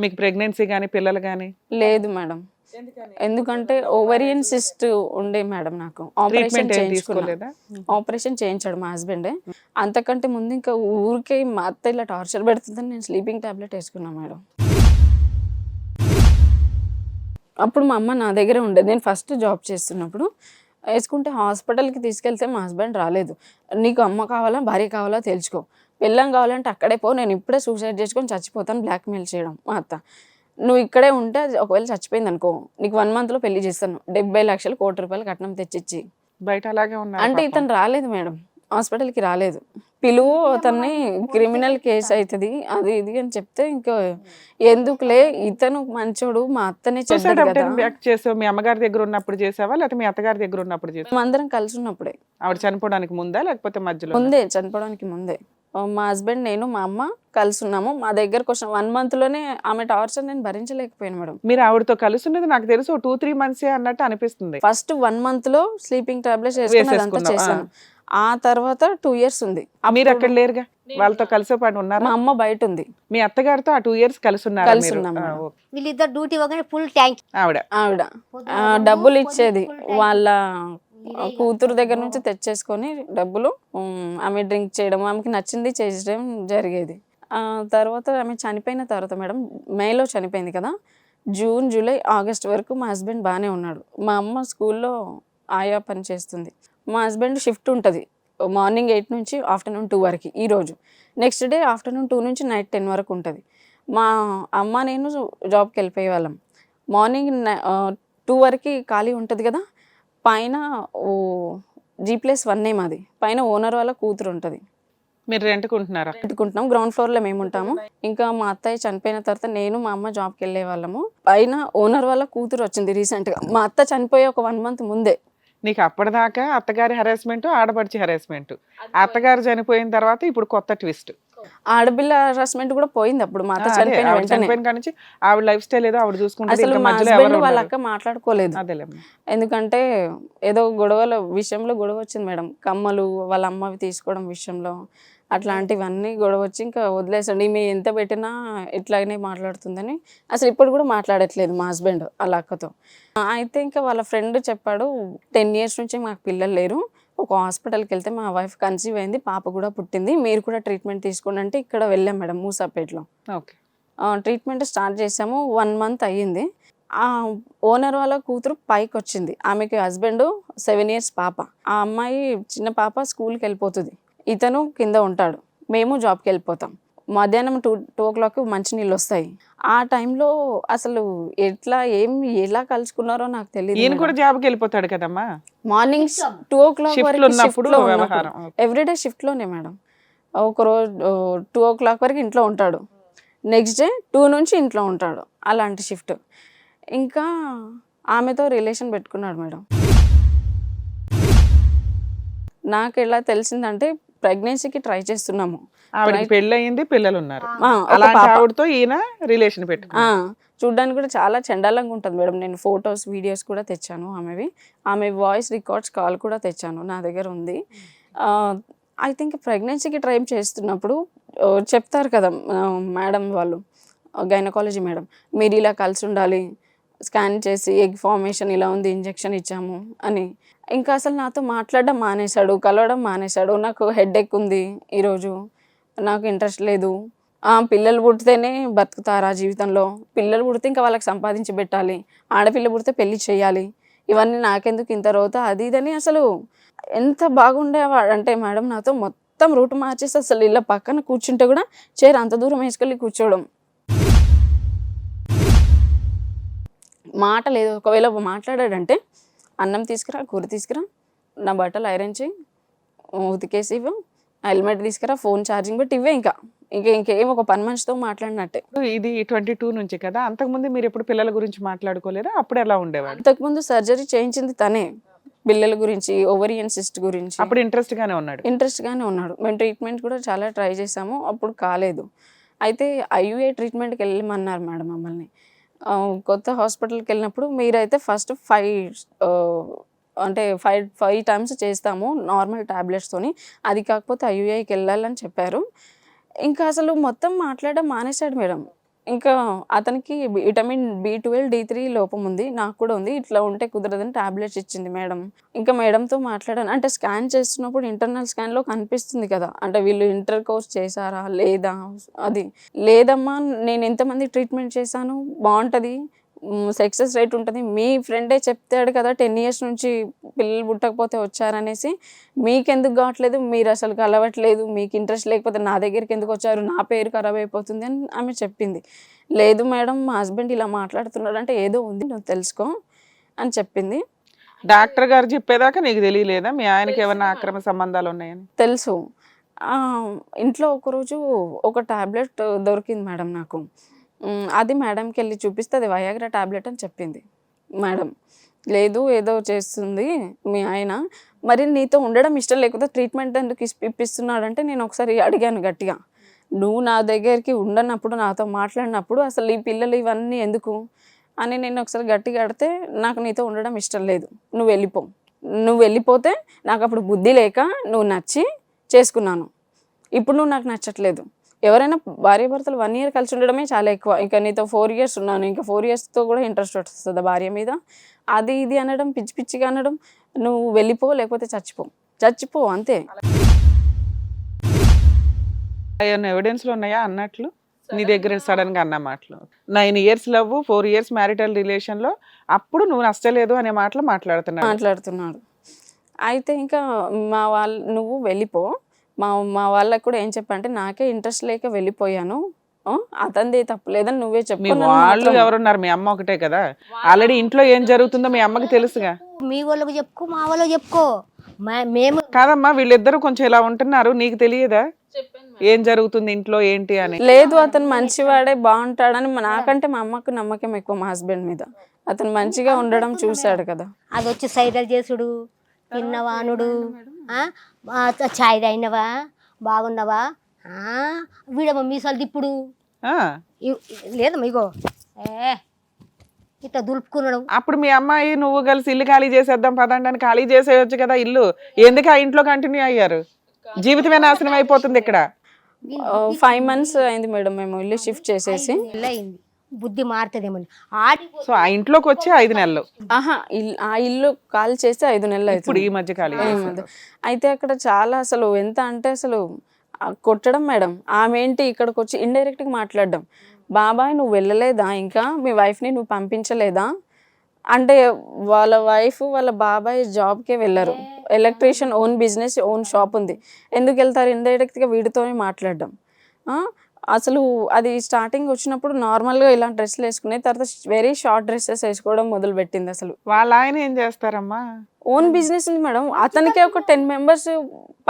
మీకు ప్రెగ్నెన్సీ గానీ పిల్లలు గానీ లేదు మేడం. ఎందుకంటే ఓవరియన్ సిస్ట్ ఉండే మేడం నాకు. ట్రీట్మెంట్ ఏం తీసుకోలేదా? ఆపరేషన్ చేయించాడు మా హస్బెండ్. అంతకంటే ముందు ఇంకా ఊరికే మా అత్త ఇలా టార్చర్ పెడుతుందని నేను స్లీపింగ్ టాబ్లెట్ వేసుకున్నా మేడం. అప్పుడు మా అమ్మ నా దగ్గరే ఉండేది. నేను ఫస్ట్ జాబ్ చేస్తున్నప్పుడు వేసుకుంటే హాస్పిటల్కి తీసుకెళ్తే మా హస్బెండ్ రాలేదు. నీకు అమ్మ కావాలా భార్య కావాలా తెలుసుకో, పెళ్ళం కావాలంటే అక్కడే పో, నేను ఇప్పుడే సూసైడ్ చేసుకొని చచ్చిపోతాను బ్లాక్మెయిల్ చేయడం మా అత్త. నువ్వు ఇక్కడే ఉంటే అది ఒకవేళ చచ్చిపోయింది అనుకో, నీకు 1 monthలో పెళ్లి చేస్తాను, 70 లక్షలు ₹1 కోటి కట్నం తెచ్చిచ్చి. బయట అలాగే ఉన్నారు అంటే ఇతను రాలేదు మేడం, హాస్పిటల్కి రాలేదు. పిలువు అతన్ని, క్రిమినల్ కేసు అవుతుంది అది ఇది అని చెప్తే ఇంకా ఎందుకులే, ఇతను మంచోడు, మా అత్తనే చెడ్డది కదా. చేసావు మీ అమ్మగారి దగ్గర ఉన్నప్పుడు చేసావా లేకపోతే మీ అత్తగారి దగ్గర ఉన్నప్పుడు చేసావా? మేము అందరం కలిసి ఉన్నప్పుడే. ఆవిడ చనిపోవడానికి ముందా లేకపోతే మధ్యలో? ముందే, చనిపోవడానికి ముందే. మా హస్బెండ్, నేను, మా అమ్మ కలిసి ఉన్నాము. మా దగ్గరకు వచ్చిన 1 monthలోనే ఆమె టార్చర్ నేను భరించలేకపోయాను మేడం. మీరు ఆవిడతో కలిసి ఉన్నది నాకు తెలుసు 2-3 months అన్నట్టు అనిపిస్తుంది. ఫస్ట్ 1 monthలో స్లీపింగ్ టాబ్లెట్స్ వేసుకున్నదంతా చేశాను. ఆ తర్వాత 2 years ఉంది. మీరు అక్కడ లేరుగా, వాళ్ళతో కలిసే పాటు ఉన్నారు. మా అమ్మ బయట ఉంది. మీ అత్తగారితో ఆ 2 years కలిసి ఉన్నారు? కలిసి ఉన్నాం. వీళ్ళిద్దరు డ్యూటీ ఇవ్వగానే ఫుల్ ట్యాంక్ ఆవిడ డబ్బులు ఇచ్చేది, వాళ్ళ కూతురు దగ్గర నుంచి తెచ్చేసుకొని డబ్బులు ఆమె డ్రింక్ చేయడం, ఆమెకి నచ్చింది చేయడం జరిగేది. తర్వాత ఆమె చనిపోయిన తర్వాత మేడం, మేలో చనిపోయింది కదా, జూన్, జూలై, ఆగస్ట్ వరకు మా హస్బెండ్ బాగానే ఉన్నాడు. మా అమ్మ స్కూల్లో ఆయా పని చేస్తుంది. మా హస్బెండ్ షిఫ్ట్ ఉంటుంది, మార్నింగ్ 8 నుంచి ఆఫ్టర్నూన్ 2 వరకు. ఈరోజు నెక్స్ట్ డే ఆఫ్టర్నూన్ 2 నుంచి నైట్ 10 వరకు ఉంటుంది. మా అమ్మ నేను జాబ్కి వెళ్ళిపోయే వాళ్ళం. మార్నింగ్ 2 వరకు ఖాళీ ఉంటుంది కదా, పైన G+1 మాది, పైన ఓనర్ వాళ్ళ కూతురు ఉంటుంది. మీరు రెంట్కుంటున్నారా? రెంట్కుంటున్నాం. గ్రౌండ్ ఫ్లోర్లో మేము ఉంటాము. ఇంకా మా అత్తయ్య చనిపోయిన తర్వాత నేను మా అమ్మ జాబ్కి వెళ్ళే వాళ్ళము. పైన ఓనర్ వాళ్ళ కూతురు వచ్చింది రీసెంట్గా, మా అత్త చనిపోయే ఒక 1 month ముందే. నీకు అప్పటిదాకా అత్తగారి హెరాస్మెంట్, ఆడపడిచి హెరాస్మెంట్, అత్తగారు చనిపోయిన తర్వాత ఇప్పుడు కొత్త ట్విస్ట్. ఆడపిల్ల హెరాస్మెంట్ కూడా పోయింది అప్పుడు మా అత్త చనిపోయిన వెంటనే. ఆవిడ లైఫ్ స్టైల్ ఏదో ఆవిడ చూసుకుంటే అసలు మా హస్బెండ్ వాళ్ళ అక్క మాట్లాడుకోలేదు. ఎందుకంటే ఏదో గొడవల విషయంలో గొడవ వచ్చింది మేడం, కమ్మలు వాళ్ళ అమ్మవి తీసుకోవడం విషయంలో అట్లాంటివన్నీ గొడవ వచ్చి ఇంకా వదిలేసండి, మీ ఎంత పెట్టినా ఇట్లాగనే మాట్లాడుతుందని. అసలు ఇప్పుడు కూడా మాట్లాడట్లేదు మా హస్బెండ్ వాళ్ళ అక్కతో. అయితే ఇంకా వాళ్ళ ఫ్రెండ్ చెప్పాడు, 10 years నుంచి మాకు పిల్లలు లేరు, ఒక హాస్పిటల్కి వెళ్తే మా వైఫ్ కన్సీవ్ అయింది, పాప కూడా పుట్టింది, మీరు కూడా ట్రీట్మెంట్ తీసుకోండి అంటే ఇక్కడ వెళ్ళాం మేడం మూసాపేటలో. ట్రీట్మెంట్ స్టార్ట్ చేసాము. 1 month అయ్యింది. ఆ ఓనర్ వాళ్ళ కూతురు పైకి వచ్చింది, ఆమెకి హస్బెండ్ 7 years పాప. ఆ అమ్మాయి చిన్న పాప స్కూల్కి వెళ్ళిపోతుంది, ఇతను కింద ఉంటాడు, మేము జాబ్కి వెళ్ళిపోతాం. మధ్యాహ్నం 2 o'clock మంచినీళ్ళు వస్తాయి. ఆ టైంలో అసలు ఎలా కలుసుకున్నారో నాకు తెలియదు. ఈయన కూడా జాబ్కి వెళ్ళిపోతాడు కదమ్మా. మార్నింగ్ 2 o'clock వరకు ఎవ్రీడే షిఫ్ట్లోనే మేడం. ఒకరోజు 2 o'clock వరకు ఇంట్లో ఉంటాడు, నెక్స్ట్ డే 2 నుంచి ఇంట్లో ఉంటాడు, అలాంటి షిఫ్ట్. ఇంకా ఆమెతో రిలేషన్ పెట్టుకున్నాడు మేడం. నాకు ఎలా తెలిసిందంటే ప్రెగ్నెన్సీకి ట్రై చేస్తున్నాము, ఆవిడకి పెళ్ళి అయింది, పిల్లలు ఉన్నారు, ఆవిడతో ఈయన రిలేషన్ చూడ్డానికి కూడా చాలా చండాలంగా ఉంటుంది మేడం. నేను ఫొటోస్ వీడియోస్ కూడా తెచ్చాను ఆమెవి, ఆమె వాయిస్ రికార్డ్స్ కాల్ కూడా తెచ్చాను, నా దగ్గర ఉంది. ఐ థింక్ ప్రెగ్నెన్సీకి ట్రై చేస్తున్నప్పుడు చెప్తారు కదా మేడం వాళ్ళు, గైనకాలజీ మేడం, మీరు ఇలా కలిసి ఉండాలి, స్కాన్ చేసి ఎగ్ ఫార్మేషన్ ఇలా ఉంది, ఇంజెక్షన్ ఇచ్చాము అని. ఇంకా అసలు నాతో మాట్లాడడం మానేశాడు, కలవడం మానేశాడు. నాకు హెడేక్ ఉంది ఈరోజు, నాకు ఇంట్రెస్ట్ లేదు, పిల్లలు పుడితేనే బతుకుతారా జీవితంలో, పిల్లలు పుడితే ఇంకా వాళ్ళకి సంపాదించి పెట్టాలి, ఆడపిల్ల పుడితే పెళ్లి చేయాలి, ఇవన్నీ నాకెందుకు ఇంత రోత, అది ఇదని. అసలు ఎంత బాగుండేవాడంటే మేడం నాతో మొత్తం రూట్ మార్చేసి అసలు ఇలా పక్కన కూర్చుంటే కూడా చైర్ అంత దూరం వేసుకెళ్ళి కూర్చోవడం, మాట లేదు. ఒకవేళ మాట్లాడాడంటే అన్నం తీసుకురా, కూర తీసుకురా, నా బట్టలు ఐరన్ చేయి, ఉతికేసి ఇవ్వు, హెల్మెట్ తీసుకురా, ఫోన్ ఛార్జింగ్ పెట్టి ఇవే. ఇంకేం ఒక పని మనిషితో మాట్లాడినట్టే. ఇది 22 నుంచి కదా, అంతకుముందు మీరు ఎప్పుడు పిల్లల గురించి మాట్లాడుకోలేదా? అప్పుడు ఎలా ఉండేవాడు? అంతకుముందు సర్జరీ చేయించింది తనే, పిల్లల గురించి, ఓవరియన్ సిస్ట్ గురించి. అప్పుడు ఇంట్రెస్ట్ గానే ఉన్నాడు. మేము ట్రీట్మెంట్ కూడా చాలా ట్రై చేసాము, అప్పుడు కాలేదు. అయితే IUI ట్రీట్మెంట్కి వెళ్ళమన్నారు మేడం మమ్మల్ని. కొత్త హాస్పిటల్కి వెళ్ళినప్పుడు మీరైతే ఫస్ట్ 5 times చేస్తాము నార్మల్ ట్యాబ్లెట్స్తోని, అది కాకపోతే IUIకి వెళ్ళాలని చెప్పారు. ఇంకా అసలు మొత్తం మాట్లాడడం మానేశాడు మేడం. ఇంకా అతనికి విటమిన్ B12 D3 లోపం ఉంది, నాకు కూడా ఉంది, ఇట్లా ఉంటే కుదరదని టాబ్లెట్స్ ఇచ్చింది మేడం. ఇంకా మేడంతో మాట్లాడాను. అంటే స్కాన్ చేస్తున్నప్పుడు ఇంటర్నల్ స్కాన్లో కనిపిస్తుంది కదా, అంటే వీళ్ళు ఇంటర్ కోర్స్ చేశారా లేదా, అది లేదమ్మా నేను ఎంతమంది ట్రీట్మెంట్ చేశాను, బాగుంటుంది, సక్సెస్ రేట్ ఉంటుంది, మీ ఫ్రెండే చెప్తాడు కదా 10 years నుంచి పిల్లలు పుట్టకపోతే వచ్చారనేసి, మీకెందుకు కావట్లేదు, మీరు అసలు కలవట్లేదు, మీకు ఇంట్రెస్ట్ లేకపోతే నా దగ్గరికి ఎందుకు వచ్చారు, నా పేరు ఖరాబ్ అయిపోతుంది అని ఆమె చెప్పింది. లేదు మేడం మా హస్బెండ్ ఇలా మాట్లాడుతున్నాడు అంటే ఏదో ఉంది నువ్వు తెలుసుకో అని చెప్పింది. డాక్టర్ గారు చెప్పేదాకా నీకు తెలియలేదా మీ ఆయనకి ఏమన్నా అక్రమ సంబంధాలు ఉన్నాయని? తెలుసు. ఇంట్లో ఒకరోజు ఒక టాబ్లెట్ దొరికింది మేడం నాకు. అది మేడంకి వెళ్ళి చూపిస్తే అది వయాగ్రా టాబ్లెట్ అని చెప్పింది. మేడం లేదు ఏదో చేస్తుంది మీ ఆయన, మరి నీతో ఉండడం ఇష్టం లేకపోతే ట్రీట్మెంట్ ఎందుకు ఇప్పిస్తున్నాడంటే నేను ఒకసారి అడిగాను గట్టిగా, నువ్వు నా దగ్గరికి ఉండనప్పుడు నాతో మాట్లాడినప్పుడు అసలు ఈ పిల్లలు ఇవన్నీ ఎందుకు అని నేను ఒకసారి గట్టిగా అడితే, నాకు నీతో ఉండడం ఇష్టం లేదు, నువ్వు వెళ్ళిపో, నువ్వు వెళ్ళిపోతే నాకు అప్పుడు బుద్ధి లేక నువ్వు నచ్చి చేసుకున్నాను, ఇప్పుడు నువ్వు నాకు నచ్చట్లేదు. ఎవరైనా భార్యాభర్తలు 1 year కలిసి ఉండడమే చాలా ఎక్కువ, ఇంకా నీతో 4 years ఉన్నాను, ఇంకా 4 yearsతో కూడా ఇంట్రెస్ట్ వస్తుంది భార్య మీద, అది ఇది అనడం, పిచ్చి పిచ్చిగా అనడం, నువ్వు వెళ్ళిపో లేకపోతే చచ్చిపో అంతే. ఏమైనా ఎవిడెన్స్లు ఉన్నాయా అన్నట్లు నీ దగ్గర సడన్ గా అన్న మాటలు? 9 years love, 4 years marital relation లో అప్పుడు నువ్వు నచ్చలేదు అనే మాటలు మాట్లాడుతున్నాడు. అయితే ఇంకా మా వాళ్ళు నువ్వు వెళ్ళిపో, మా వాళ్ళకి కూడా ఏం చెప్పంటే నాకే ఇంట్రెస్ట్ లేక వెళ్ళిపోయాను, అతనిదే తప్పు లేదని నువ్వే చెప్పు. మీ వాళ్ళు ఎవరున్నారు? మీ అమ్మ ఒకటే కదా, ఆల్రెడీ ఇంట్లో ఏం జరుగుతుందో మీ అమ్మకి తెలుసుగా. మీ వాళ్ళకి చెప్పుకో, మా వాళ్ళకి చెప్పుకో, మేము కాదమ్మా వీళ్ళిద్దరు కొంచెం ఇలా ఉంటున్నారు, నీకు తెలియదా ఏం జరుగుతుంది ఇంట్లో ఏంటి అని? లేదు అతను మంచివాడే బాగుంటాడని నాకంటే మా అమ్మకు నమ్మకం ఎక్కువ మా హస్బెండ్ మీద, అతను మంచిగా ఉండడం చూశాడు కదా. అది వచ్చి సైడల్ చేసుడు, తిన్నవానుడు, ఛాయ్ తాగినవా, బాగున్నావా, వీడమ్మ మీసాలు తిప్పుడు లేదమ్మా, ఇగో ఇట్లా దులుపుకున్నాడు. అప్పుడు మీ అమ్మాయి నువ్వు కలిసి ఇల్లు ఖాళీ చేసేద్దాం పదండి అని ఖాళీ చేసేయచ్చు కదా ఇల్లు, ఎందుకు ఆ ఇంట్లో కంటిన్యూ అయ్యారు? జీవితమే నాశనం అయిపోతుంది ఇక్కడ. 5 months అయింది మేడం మేము ఇల్లు షిఫ్ట్ చేసేసి. అయింది, బుద్ధి మారుతుందేమని. సో ఆ ఇంట్లోకి వచ్చి 5 నెలలు. ఆ ఇల్లు ఖాళీ చేస్తే 5 నెలలు ఇప్పుడు ఈ మధ్య ఖాళీ. అయితే అక్కడ చాలా అసలు ఎంత అంటే అసలు కొట్టడం మేడం. ఆమె ఏంటి ఇక్కడికి వచ్చి ఇండైరెక్ట్గా మాట్లాడడం, బాబాయ్ నువ్వు వెళ్ళలేదా, ఇంకా మీ వైఫ్ని నువ్వు పంపించలేదా అంటే, వాళ్ళ వైఫ్ వాళ్ళ బాబాయ్ జాబ్కే వెళ్ళరు, electrician, own business, own shop ఉంది, ఎందుకు వెళ్తారు? ఇండైరెక్ట్గా వీడితోనే మాట్లాడడం. అసలు అది స్టార్టింగ్ వచ్చినప్పుడు నార్మల్గా ఇలా డ్రెస్సులు వేసుకునే, తర్వాత వెరీ షార్ట్ డ్రెస్సెస్ వేసుకోవడం మొదలు పెట్టింది. అసలు వాళ్ళ ఆయన ఏం చేస్తారమ్మా? ఓన్ బిజినెస్ ఉంది మేడం, అతనికే ఒక 10 members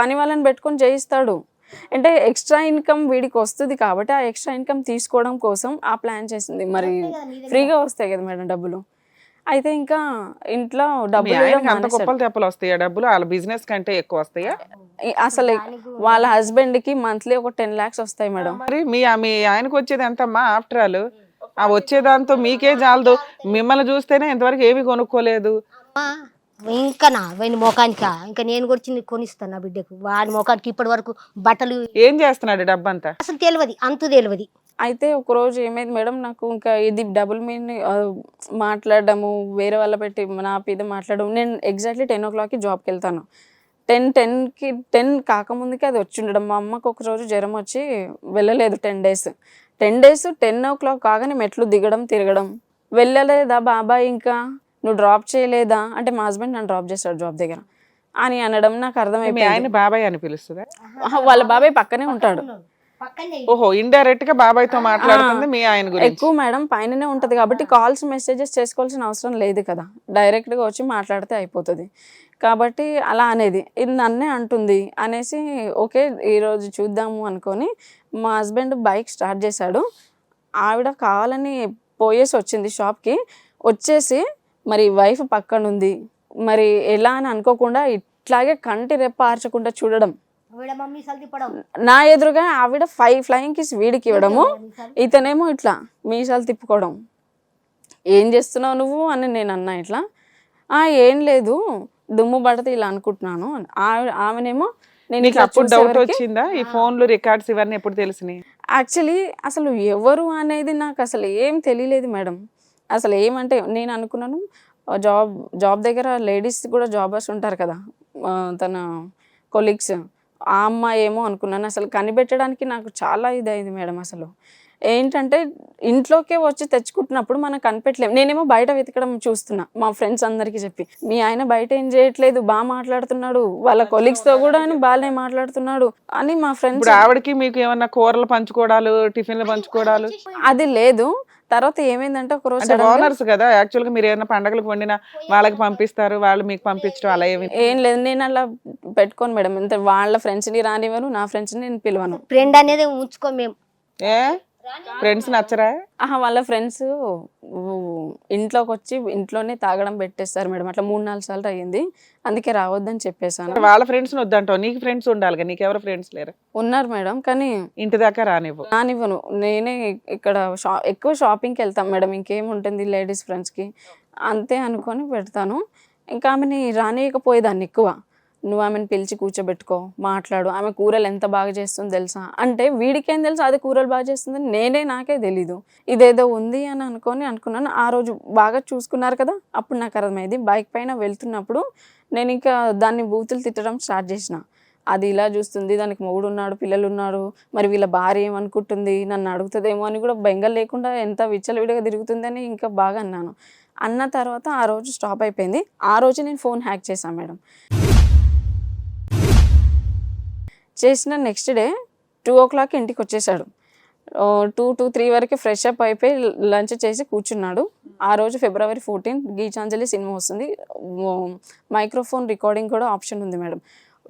పని వాళ్ళని పెట్టుకొని చేయిస్తాడు. అంటే ఎక్స్ట్రా ఇన్కమ్ వీడికి వస్తుంది కాబట్టి ఆ ఎక్స్ట్రా ఇన్కమ్ తీసుకోవడం కోసం ఆ ప్లాన్ చేసింది. మరి ఫ్రీగా వస్తాయి కదా మేడం డబ్బులు. అయితే ఇంకా ఇంట్లో డబ్బులు వస్తాయా? డబ్బులు వాళ్ళ బిజినెస్ కంటే ఎక్కువ వస్తాయా? అసలు వాళ్ళ హస్బెండ్ కి మంత్లీ ఒక 10 lakhs వస్తాయి మేడం. మరి మీ ఆయనకు వచ్చేది ఎంతమ్మా? ఆఫ్టర్ ఆల్ ఆ వచ్చేదాంతో మీకే చాలదు, మిమ్మల్ని చూస్తేనే ఇంతవరకు ఏమీ కొనుక్కోలేదు. ఇంకా నా వాని ముఖానిక, ఇంకా నేను కూడా కొనిస్తాను నా బిడ్డకు, వాడి ముఖానికి ఇప్పటి వరకు బట్టలు. ఏం చేస్తున్నాడు డబ్బంతా? అసలు తెలియదు, అంతు తెలియదు. అయితే ఒకరోజు ఏమైంది మేడం, నాకు ఇంకా ఇది డబుల్ మీన్ మాట్లాడడము, వేరే వాళ్ళ పెట్టి నా మీద మాట్లాడడం. నేను ఎగ్జాక్ట్లీ 10 o'clockకి జాబ్కి వెళ్తాను, 10 కాకముందుకి అది వచ్చి ఉండడం. మా అమ్మకు ఒకరోజు జ్వరం వచ్చి వెళ్ళలేదు 10 days. 10 o'clock కాగానే మెట్లు దిగడం, తిరగడం, వెళ్ళలేదా బాబాయ్ ఇంకా నువ్వు డ్రాప్ చేయలేదా అంటే, మా హస్బెండ్ నన్ను డ్రాప్ చేస్తాడు జాబ్ దగ్గర అని అనడం నాకు అర్థమైపోయింది. ఆయన బాబాయ్ అని పిలుస్తుందా? వాళ్ళ బాబాయ్ పక్కనే ఉంటాడు. ఓహో, ఇండైరెక్ట్ గా బాబాయ్ తో మాట్లాడుతుంది మీ ఆయన గురించి. ఎక్కువ మేడం పైననే ఉంటది కాబట్టి కాల్స్ మెసేజెస్ చేసుకోవాల్సిన అవసరం లేదు కదా, డైరెక్ట్ గా వచ్చి మాట్లాడితే అయిపోతుంది కాబట్టి అలా అనేది. ఇది నన్నే అంటుంది అనేసి ఓకే ఈరోజు చూద్దాము అనుకొని మా హస్బెండ్ బైక్ స్టార్ట్ చేశాడు. ఆవిడ కావాలని పోయేసి వచ్చింది షాప్కి, వచ్చేసి మరి వైఫ్ పక్కన ఉంది, మరి ఎలా అని అనుకోకుండా ఇట్లాగే కంటి రెప్ప ఆర్చకుండా చూడడం, నా ఎదురుగా ఆవిడ 5 flying kiss వీడికి ఇవ్వడము, ఇతనేమో ఇట్లా మీసాలు తిప్పుకోవడం. ఏం చేస్తున్నావు నువ్వు అని నేను అన్నా. ఇట్లా ఏం లేదు దుమ్ము పడితే ఇలా అనుకుంటున్నాను. ఆమెనేమో నేను అప్పుడు డౌట్ వచ్చిందా ఈ ఫోన్లు రికార్డ్స్ ఇవన్నీ ఎప్పుడు తెలిసినాయి? యాక్చువల్లీ అసలు ఎవరు అనేది నాకు అసలు ఏం తెలియలేదు మేడం. అసలు ఏమంటే నేను అనుకున్నాను జాబ్ దగ్గర లేడీస్ కూడా జాబర్స్ ఉంటారు కదా, తన కొలీగ్స్, ఆ అమ్మాయి ఏమో అనుకున్నాను. అసలు కనిపెట్టడానికి నాకు చాలా ఇదైంది మేడం. అసలు ఏంటంటే ఇంట్లోకే వచ్చి తెచ్చుకుంటున్నప్పుడు మనం కనిపెట్టలేము. నేనేమో బయట వెతకడం చూస్తున్నా, మా ఫ్రెండ్స్ అందరికీ చెప్పి, మీ ఆయన బయట ఏం చేయట్లేదు, బాగా మాట్లాడుతున్నాడు, వాళ్ళ కొలీగ్స్తో కూడా ఆయన బాగానే మాట్లాడుతున్నాడు అని మా ఫ్రెండ్స్. ఇప్పుడు ఆవిడకి మీకు ఏమన్నా కూరలు పంచుకోవడాలు, టిఫిన్లు పంచుకోవడాలు అది లేదు. తర్వాత ఏమైందంటే ఒక రోజు ఓనర్స్ కదా యాక్చువల్ గా, మీరు ఏమైనా పండగలకు వండినా వాళ్ళకి పంపిస్తారు, వాళ్ళు మీకు పంపించడం అలా ఏం లేదు. నేను అలా పెట్టుకోను మేడం. ఎంత వాళ్ళ ఫ్రెండ్స్ ని రానివ్వను, నా ఫ్రెండ్స్ ని నేను పిలవను. ఫ్రెండ్ అనేది ఉంచుకో మేము. ఏ ఫ్రెండ్స్ నచ్చరా? వాళ్ళ ఫ్రెండ్స్ ఇంట్లోకి వచ్చి ఇంట్లోనే తాగడం పెట్టేస్తారు మేడం. అట్లా 3-4 సార్లు అయ్యింది. అందుకే రావద్దని చెప్పేశాను. వాళ్ళ ఫ్రెండ్స్ వద్దంటావు, నీకు ఫ్రెండ్స్ ఉండాలి, నీకు ఎవరు ఫ్రెండ్స్ లేరు? ఉన్నారు మేడం, కానీ ఇంటి దాకా రానివ్వను. నేనే ఇక్కడ ఎక్కువ షాపింగ్కి వెళ్తాం మేడం. ఇంకేముంటుంది లేడీస్ ఫ్రెండ్స్కి, అంతే అనుకొని పెడతాను. ఇంకా ఆమెని రానియకపోయేదాన్ని ఎక్కువ. నువ్వు ఆమెను పిలిచి కూర్చోబెట్టుకో, మాట్లాడు, ఆమె కూరలు ఎంత బాగా చేస్తుందో తెలుసా అంటే, వీడికేం తెలుసు అది కూరలు బాగా చేస్తుందని నాకే తెలీదు. ఇదేదో ఉంది అని అనుకున్నాను. ఆ రోజు బాగా చూసుకున్నారు కదా, అప్పుడు నాకు అర్థమైంది. బైక్ పైన వెళ్తున్నప్పుడు నేను ఇంకా దాన్ని బూతులు తిట్టడం స్టార్ట్ చేసిన. అది ఇలా చూస్తుంది, దానికి మొగుడు ఉన్నాడు, పిల్లలు ఉన్నారు, మరి వీళ్ళ భార్య ఏమనుకుంటుంది, నన్ను అడుగుతుందేమో అని కూడా బెంగల్ లేకుండా ఎంత విచ్చలవిడిగా తిరుగుతుందని ఇంకా బాగా అన్నాను. అన్న తర్వాత ఆ రోజు స్టాప్ అయిపోయింది. ఆ రోజు నేను ఫోన్ హ్యాక్ చేశాను మేడం. చేసిన నెక్స్ట్ డే 2 o'clock ఇంటికి వచ్చేసాడు. 2 to 3 వరకు ఫ్రెష్ అప్ అయిపోయి లంచ్ చేసి కూర్చున్నాడు. ఆ రోజు February 14 గీతాంజలి సినిమా వస్తుంది. మైక్రోఫోన్ రికార్డింగ్ కూడా ఆప్షన్ ఉంది మేడం.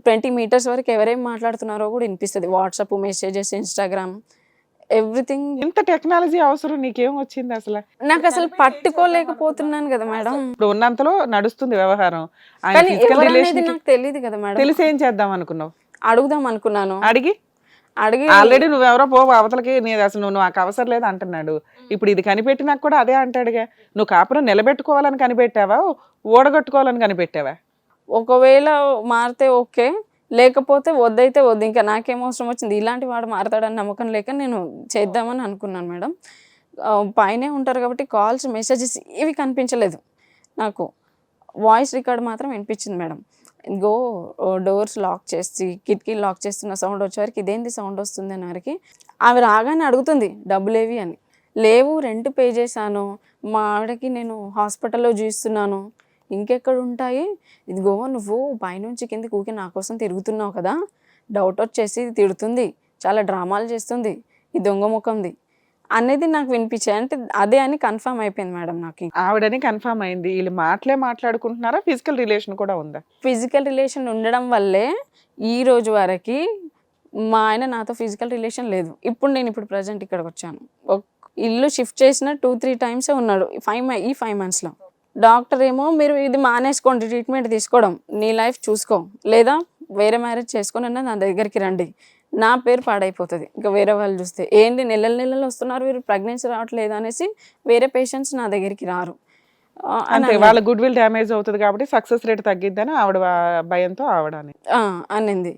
20 meters వరకు ఎవరేం మాట్లాడుతున్నారో కూడా వినిపిస్తుంది. WhatsApp messages, Instagram, everything. ఇంత టెక్నాలజీ అవసరం నీకేం వచ్చింది అసలు? నాకు అసలు పట్టుకోలేకపోతున్నాను కదా మేడం. ఇప్పుడు ఉన్నంతలో నడుస్తుంది వ్యవహారం. కానీ ఎవరనేది నాకు తెలియదు కదా మేడం. తెలిసి ఏం చేద్దాం అనుకున్నావు? అడుగుదాం అనుకున్నాను. అడిగి ఆల్రెడీ నువ్వెవరో పో అవతలకి, నీది అసలు నువ్వు నాకు అవసరం లేదు అంటున్నాడు. ఇప్పుడు ఇది కనిపెట్టినాక కూడా అదే అంటాడుగా. నువ్వు కాపురం నిలబెట్టుకోవాలని కనిపెట్టావా, ఓడగొట్టుకోవాలని కనిపెట్టావా? ఒకవేళ మారితే ఓకే, లేకపోతే వద్దైతే వద్దు. ఇంకా నాకేం అవసరం వచ్చింది, ఇలాంటి వాడు మారతాడని నమ్మకం లేక నేను చేద్దామని అనుకున్నాను మేడం. పైనే ఉంటారు కాబట్టి కాల్స్, మెసేజెస్ ఇవి కనిపించలేదు నాకు. వాయిస్ రికార్డ్ మాత్రం వినిపించింది మేడం. ఇదిగో డోర్స్ లాక్ చేసి, కిటికీలు లాక్ చేస్తున్న సౌండ్ వచ్చేవారికి ఇదేంటి సౌండ్ వస్తుంది అనే వారికి ఆమె రాగానే అడుగుతుంది డబ్బులేవి అని. లేవు, రెంట్ పే చేశాను, మా ఆవిడకి నేను హాస్పిటల్లో చూస్తున్నాను. ఇంకెక్కడ ఉంటాయి, ఇదిగో నువ్వు పైనుంచి కిందకి ఊకి నా కోసం తిరుగుతున్నావు కదా, డౌట్ వచ్చేసి తిడుతుంది, చాలా డ్రామాలు చేస్తుంది, ఈ దొంగ ముఖంది అనేది నాకు వినిపించాయి. అంటే అదే అని కన్ఫర్మ్ అయిపోయింది మేడం నాకు. ఆవిడని కన్ఫర్మ్ అయింది. వీళ్ళు మాట్లాడుకుంటున్నారా, ఫిజికల్ రిలేషన్ కూడా ఉందా? ఫిజికల్ రిలేషన్ ఉండడం వల్లే ఈ రోజు వరకు మా ఆయన నాతో ఫిజికల్ రిలేషన్ లేదు. ఇప్పుడు ప్రజెంట్ ఇక్కడికి వచ్చాను. ఇల్లు షిఫ్ట్ చేసిన 2-3 times ఉన్నాడు ఈ 5 monthsలో. డాక్టర్ ఏమో మీరు ఇది మానేసుకోండి, ట్రీట్మెంట్ తీసుకోవడం, నీ లైఫ్ చూసుకో, లేదా వేరే మ్యారేజ్ చేసుకొని నా దగ్గరికి రండి, నా పేరు పాడైపోతుంది ఇంకా వేరే వాళ్ళు చూస్తే. ఏంటి నెలలు వస్తున్నారు, వీరు ప్రెగ్నెన్సీ రావట్లేదు అనేసి వేరే పేషెంట్స్ నా దగ్గరికి రారు. అంటే వాళ్ళ గుడ్ విల్ డ్యామేజ్ అవుతుంది కాబట్టి సక్సెస్ రేట్ తగ్గిద్దని ఆవిడ భయంతో ఆవిడ అనింది.